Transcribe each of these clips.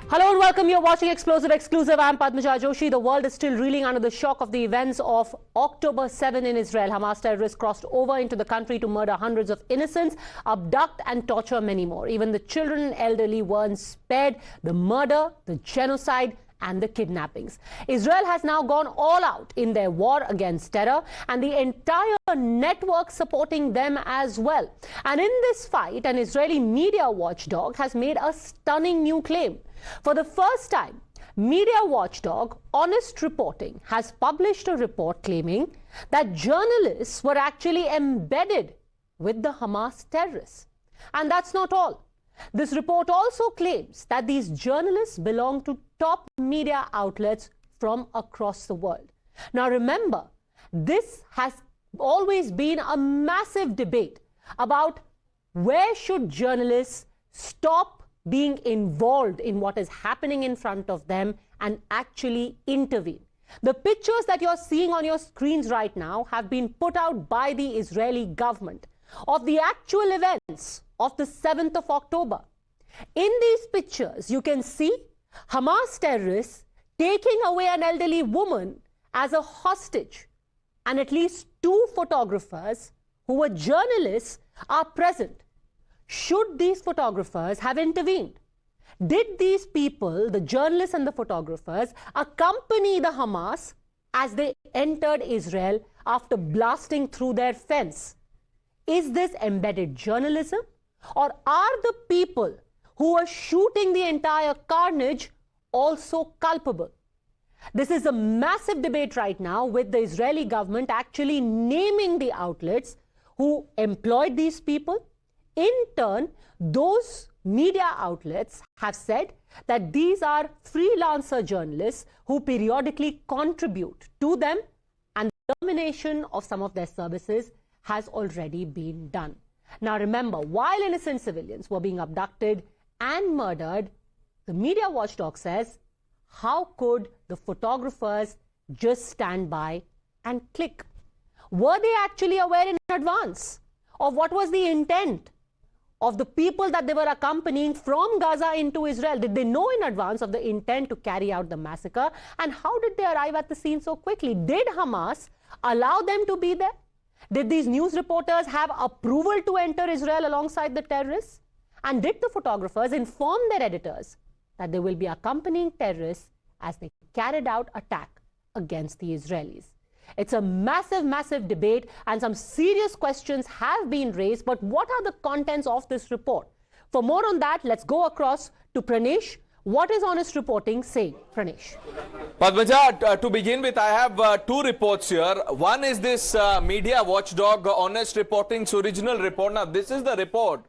Hello and welcome. You're watching Explosive Exclusive. I'm Padmaja Joshi. The world is still reeling under the shock of the events of October 7 in Israel. Hamas terrorists crossed over into the country to murder hundreds of innocents, abduct and torture many more. Even the children and elderly weren't spared. The murder, the genocide and the kidnappings. Israel has now gone all out in their war against terror, and the entire network supporting them as well. And in this fight, an Israeli media watchdog has made a stunning new claim. For the first time, media watchdog Honest Reporting has published a report claiming that journalists were actually embedded with the Hamas terrorists. And that's not all. This report also claims that these journalists belong to top media outlets from across the world. Now remember, this has always been a massive debate about where should journalists stop being involved in what is happening in front of them and actually intervene. The pictures that you're seeing on your screens right now have been put out by the Israeli government of the actual events of the 7th of October. In these pictures, you can see Hamas terrorists taking away an elderly woman as a hostage, and at least 2 photographers who were journalists are present. Should these photographers have intervened? Did these people, the journalists and the photographers, accompany the Hamas as they entered Israel after blasting through their fence? Is this embedded journalism? Or are the people who were shooting the entire carnage also culpable? This is a massive debate right now, with the Israeli government actually naming the outlets who employed these people. In turn, those media outlets have said that these are freelancer journalists who periodically contribute to them, and the termination of some of their services has already been done. Now remember, while innocent civilians were being abducted and murdered, the media watchdog says, how could the photographers just stand by and click? Were they actually aware in advance of what was the intent of the people that they were accompanying from Gaza into Israel? Did they know in advance of the intent to carry out the massacre? And how did they arrive at the scene so quickly? Did Hamas allow them to be there? Did these news reporters have approval to enter Israel alongside the terrorists? And did the photographers inform their editors that they will be accompanying terrorists as they carried out attack against the Israelis? It's a massive, massive debate, and some serious questions have been raised. But what are the contents of this report? For more on that, let's go across to Pranesh. What is Honest Reporting saying? Pranesh. Padmaja, to begin with, I have 2 reports here. One is this media watchdog Honest Reporting's original report. Now, this is the report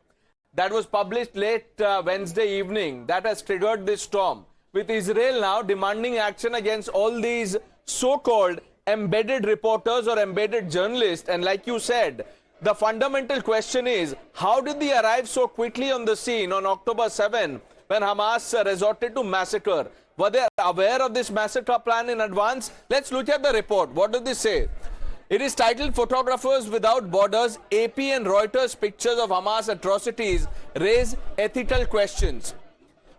that was published late Wednesday evening that has triggered this storm, with Israel now demanding action against all these so-called embedded reporters or embedded journalists. And like you said, the fundamental question is, how did they arrive so quickly on the scene on October 7 when Hamas resorted to massacre? Were they aware of this massacre plan in advance? Let's look at the report. What does this say? It is titled Photographers Without Borders, AP and Reuters Pictures of Hamas Atrocities Raise Ethical Questions.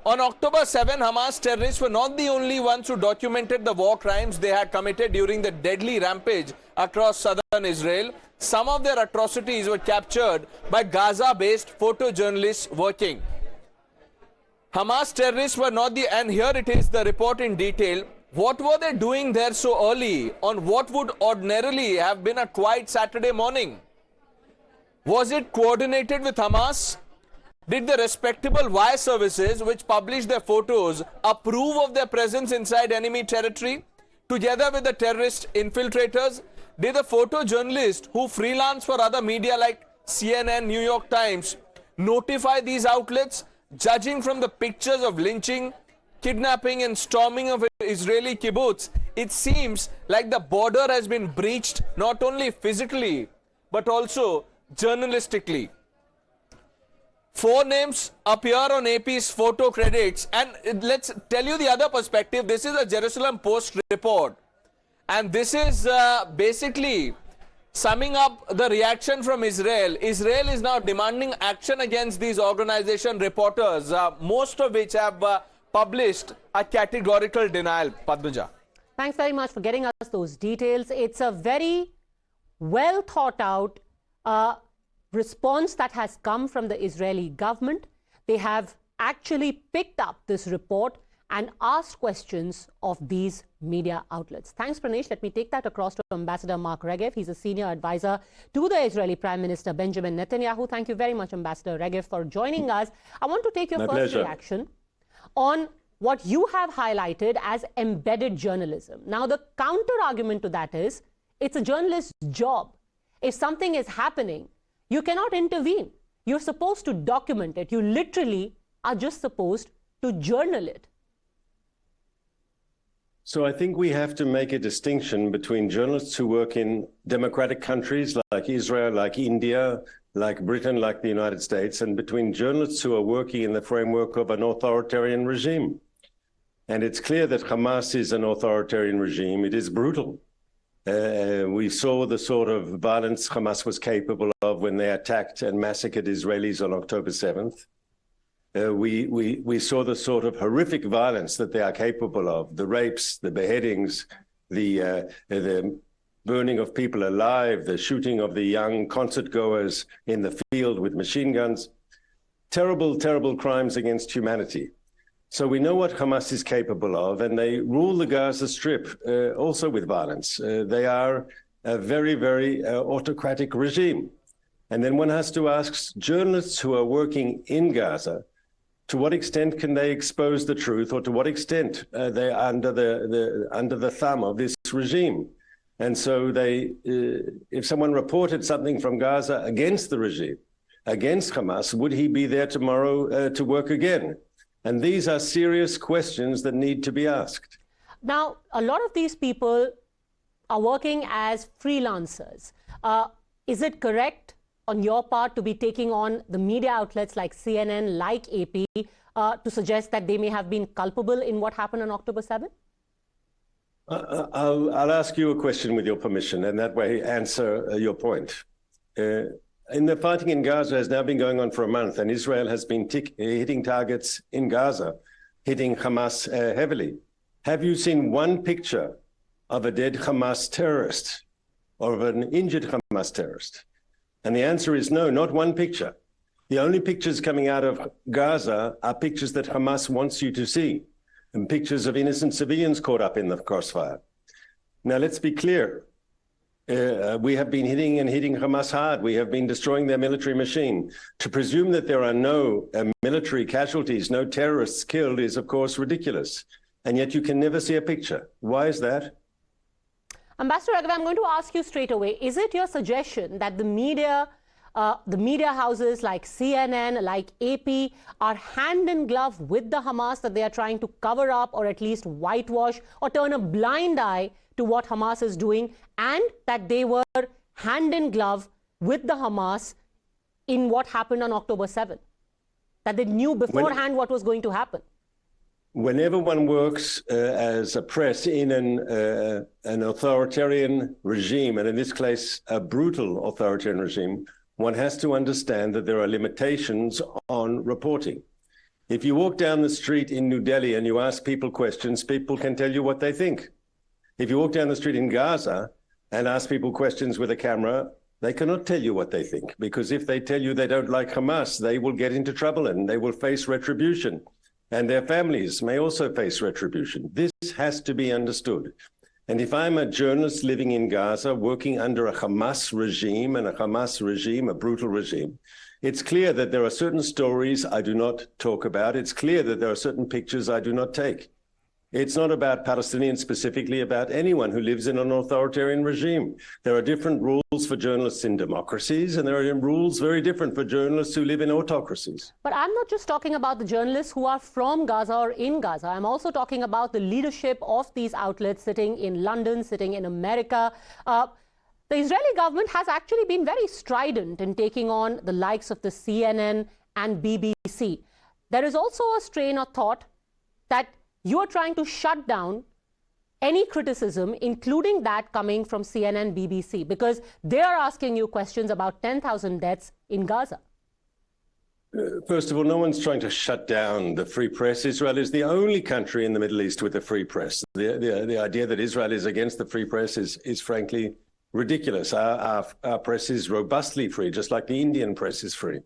On October 7, Hamas terrorists were not the only ones who documented the war crimes they had committed during the deadly rampage across southern Israel. Some of their atrocities were captured by Gaza-based photojournalists working. Hamas terrorists were not the... And here it is, the report in detail. What were they doing there so early on what would ordinarily have been a quiet Saturday morning? Was it coordinated with Hamas? Did the respectable wire services which published their photos approve of their presence inside enemy territory? Together with the terrorist infiltrators, did the photojournalists who freelance for other media like CNN, New York Times, notify these outlets? Judging from the pictures of lynching, kidnapping and storming of Israeli kibbutz, it seems like the border has been breached not only physically but also journalistically. 4 names appear on AP's photo credits, and let's tell you the other perspective. This is a Jerusalem Post report, and this is basically summing up the reaction from Israel. Israel is now demanding action against these organization reporters, most of which have published a categorical denial, Padmaja. Thanks very much for getting us those details. It's a very well thought out response that has come from the Israeli government. They have actually picked up this report and asked questions of these media outlets. Thanks, Pranesh. Let me take that across to Ambassador Mark Regev. He's a senior advisor to the Israeli Prime Minister Benjamin Netanyahu. Thank you very much, Ambassador Regev, for joining us. I want to take your first reaction on what you have highlighted as embedded journalism. Now, the counter-argument to that is, it's a journalist's job. If something is happening, you cannot intervene. You're supposed to document it. You literally are just supposed to journal it. So I think we have to make a distinction between journalists who work in democratic countries like Israel, like India, like Britain, like the United States, and between journalists who are working in the framework of an authoritarian regime. And it's clear that Hamas is an authoritarian regime. It is brutal. We saw the sort of violence Hamas was capable of when they attacked and massacred Israelis on October 7th. We saw the sort of horrific violence that they are capable of, the rapes, the beheadings, the burning of people alive, the shooting of the young concert goers in the field with machine guns. Terrible, terrible crimes against humanity. So we know what Hamas is capable of, and they rule the Gaza Strip also with violence. They are a very, very autocratic regime. And then one has to ask journalists who are working in Gaza, to what extent can they expose the truth, or to what extent they are under the thumb of this regime? And so if someone reported something from Gaza against the regime, against Hamas, would he be there tomorrow to work again? And these are serious questions that need to be asked. Now, a lot of these people are working as freelancers. Is it correct on your part to be taking on the media outlets like CNN, like AP, to suggest that they may have been culpable in what happened on October 7th? I'll ask you a question with your permission, and that way answer your point. In the fighting in Gaza has now been going on for a month, and Israel has been hitting targets in Gaza, hitting Hamas heavily. Have you seen one picture of a dead Hamas terrorist or of an injured Hamas terrorist? And the answer is no, not one picture. The only pictures coming out of Gaza are pictures that Hamas wants you to see, and pictures of innocent civilians caught up in the crossfire. Now, let's be clear. We have been hitting Hamas hard. We have been destroying their military machine. To presume that there are no military casualties, no terrorists killed is, of course, ridiculous. And yet you can never see a picture. Why is that? Ambassador Regev, I'm going to ask you straight away, is it your suggestion that the media houses like CNN, like AP, are hand in glove with the Hamas, that they are trying to cover up or at least whitewash or turn a blind eye to what Hamas is doing, and that they were hand in glove with the Hamas in what happened on October 7th? That they knew beforehand what was going to happen? Whenever one works as a press in an authoritarian regime, and in this case, a brutal authoritarian regime, one has to understand that there are limitations on reporting. If you walk down the street in New Delhi and you ask people questions, people can tell you what they think. If you walk down the street in Gaza and ask people questions with a camera, they cannot tell you what they think, because if they tell you they don't like Hamas, they will get into trouble and they will face retribution. And their families may also face retribution. This has to be understood. And if I'm a journalist living in Gaza, working under a Hamas regime, a brutal regime, it's clear that there are certain stories I do not talk about. It's clear that there are certain pictures I do not take. It's not about Palestinians specifically, about anyone who lives in an authoritarian regime. There are different rules for journalists in democracies, and there are rules very different for journalists who live in autocracies. But I'm not just talking about the journalists who are from Gaza or in Gaza. I'm also talking about the leadership of these outlets sitting in London, sitting in America. The Israeli government has actually been very strident in taking on the likes of the CNN and BBC. There is also a strain of thought that you are trying to shut down any criticism, including that coming from CNN, BBC, because they are asking you questions about 10,000 deaths in Gaza. First of all, no one's trying to shut down the free press. Israel is the only country in the Middle East with a free press. The idea that Israel is against the free press is frankly ridiculous. Our press is robustly free, just like the Indian press is free.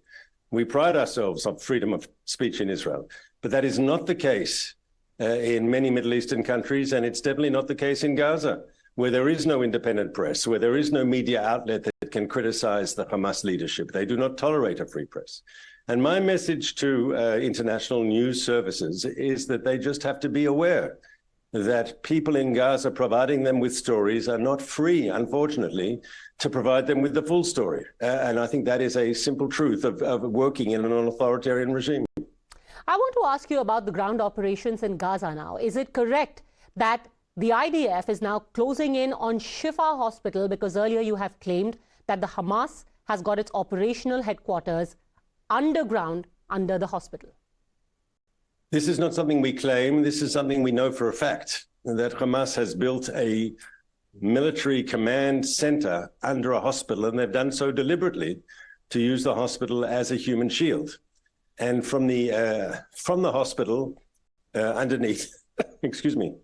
We pride ourselves on freedom of speech in Israel, but that is not the case in many Middle Eastern countries, and it's definitely not the case in Gaza, where there is no independent press, where there is no media outlet that can criticize the Hamas leadership. They do not tolerate a free press. And my message to international news services is that they just have to be aware that people in Gaza providing them with stories are not free, unfortunately, to provide them with the full story. And I think that is a simple truth of working in an authoritarian regime. I want to ask you about the ground operations in Gaza now. Is it correct that the IDF is now closing in on Shifa Hospital, because earlier you have claimed that the Hamas has got its operational headquarters underground under the hospital? This is not something we claim. This is something we know for a fact, that Hamas has built a military command center under a hospital, and they've done so deliberately to use the hospital as a human shield. And from the hospital underneath, excuse me,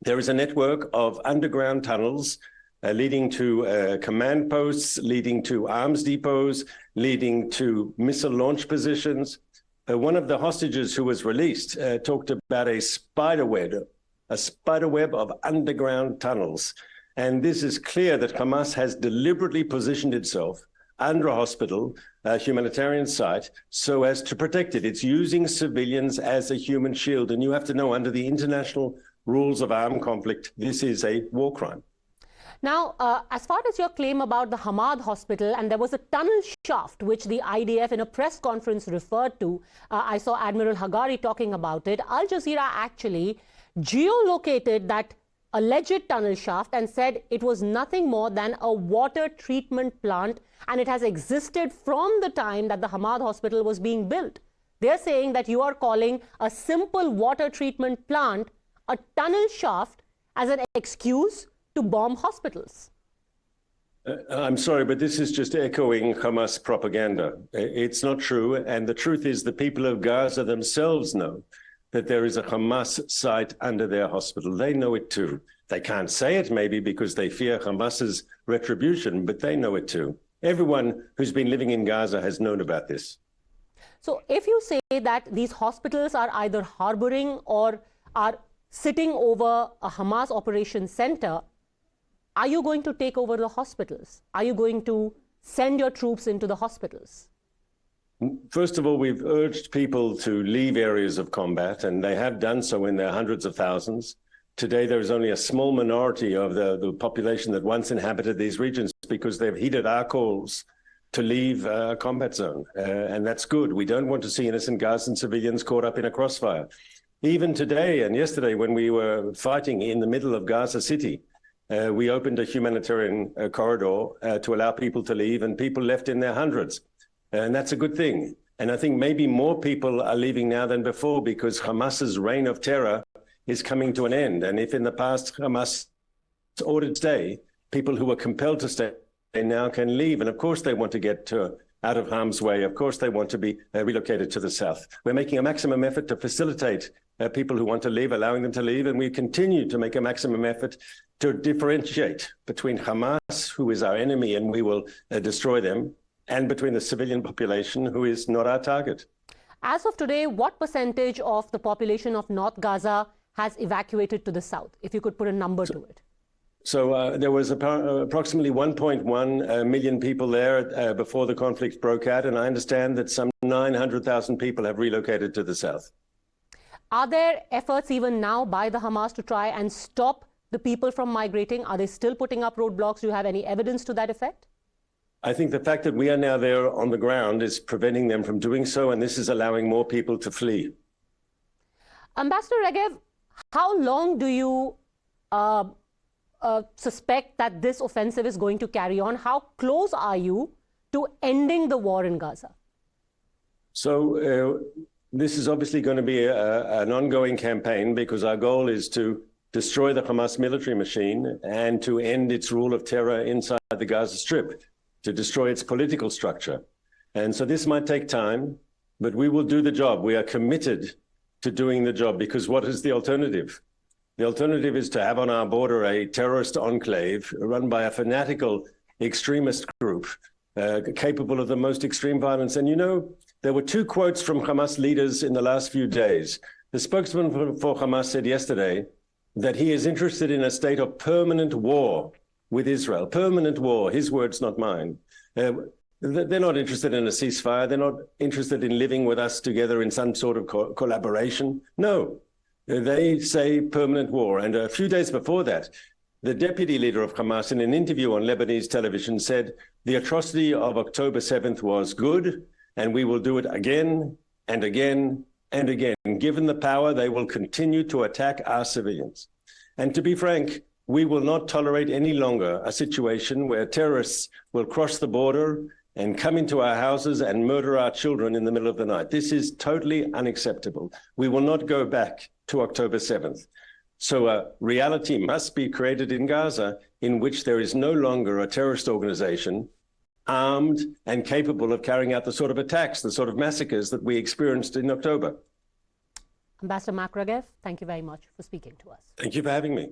there is a network of underground tunnels leading to command posts, leading to arms depots, leading to missile launch positions. One of the hostages who was released talked about a spider web of underground tunnels. And this is clear that Hamas has deliberately positioned itself under a hospital, a humanitarian site, so as to protect it. It's using civilians as a human shield. And you have to know, under the international rules of armed conflict, this is a war crime. Now, as far as your claim about the Hamad hospital, and there was a tunnel shaft which the IDF in a press conference referred to, I saw Admiral Hagari talking about it. Al Jazeera actually geolocated that alleged tunnel shaft and said it was nothing more than a water treatment plant, and it has existed from the time that the Hamad hospital was being built. They're saying that you are calling a simple water treatment plant a tunnel shaft as an excuse to bomb hospitals. I'm sorry, but this is just echoing Hamas propaganda. It's not true. And the truth is the people of Gaza themselves know that there is a Hamas site under their hospital. They know it too. They can't say it maybe because they fear Hamas's retribution, but they know it too. Everyone who's been living in Gaza has known about this. So if you say that these hospitals are either harboring or are sitting over a Hamas operation center, are you going to take over the hospitals? Are you going to send your troops into the hospitals? First of all, we've urged people to leave areas of combat, and they have done so in their hundreds of thousands. Today, there is only a small minority of the population that once inhabited these regions because they've heeded our calls to leave a combat zone. And that's good. We don't want to see innocent Gazan civilians caught up in a crossfire. Even today and yesterday, when we were fighting in the middle of Gaza City, we opened a humanitarian corridor to allow people to leave, and people left in their hundreds. And that's a good thing. And I think maybe more people are leaving now than before because Hamas's reign of terror is coming to an end. And if in the past Hamas ordered to stay, people who were compelled to stay now can leave. And of course they want to get out of harm's way. Of course they want to be relocated to the south. We're making a maximum effort to facilitate people who want to leave, allowing them to leave. And we continue to make a maximum effort to differentiate between Hamas, who is our enemy and we will destroy them, and between the civilian population, who is not our target. As of today, what percentage of the population of North Gaza has evacuated to the south? If you could put a number to it. So there was approximately 1.1 million people there before the conflict broke out, and I understand that some 900,000 people have relocated to the south. Are there efforts even now by the Hamas to try and stop the people from migrating? Are they still putting up roadblocks? Do you have any evidence to that effect? I think the fact that we are now there on the ground is preventing them from doing so, and this is allowing more people to flee. Ambassador Regev, how long do you suspect that this offensive is going to carry on? How close are you to ending the war in Gaza? So this is obviously going to be an ongoing campaign because our goal is to destroy the Hamas military machine and to end its rule of terror inside the Gaza Strip, to destroy its political structure. And so this might take time, but we will do the job. We are committed to doing the job, because what is the alternative? The alternative is to have on our border a terrorist enclave run by a fanatical extremist group capable of the most extreme violence. And you know, there were two quotes from Hamas leaders in the last few days. The spokesman for Hamas said yesterday that he is interested in a state of permanent war with Israel. Permanent war, his words, not mine. They're not interested in a ceasefire. They're not interested in living with us together in some sort of collaboration. No, they say permanent war. And a few days before that, the deputy leader of Hamas, in an interview on Lebanese television, said the atrocity of October 7th was good, and we will do it again and again and again. Given the power, they will continue to attack our civilians. And to be frank, we will not tolerate any longer a situation where terrorists will cross the border and come into our houses and murder our children in the middle of the night. This is totally unacceptable. We will not go back to October 7th. So a reality must be created in Gaza in which there is no longer a terrorist organization armed and capable of carrying out the sort of attacks, the sort of massacres that we experienced in October. Ambassador Mark Regev, thank you very much for speaking to us. Thank you for having me.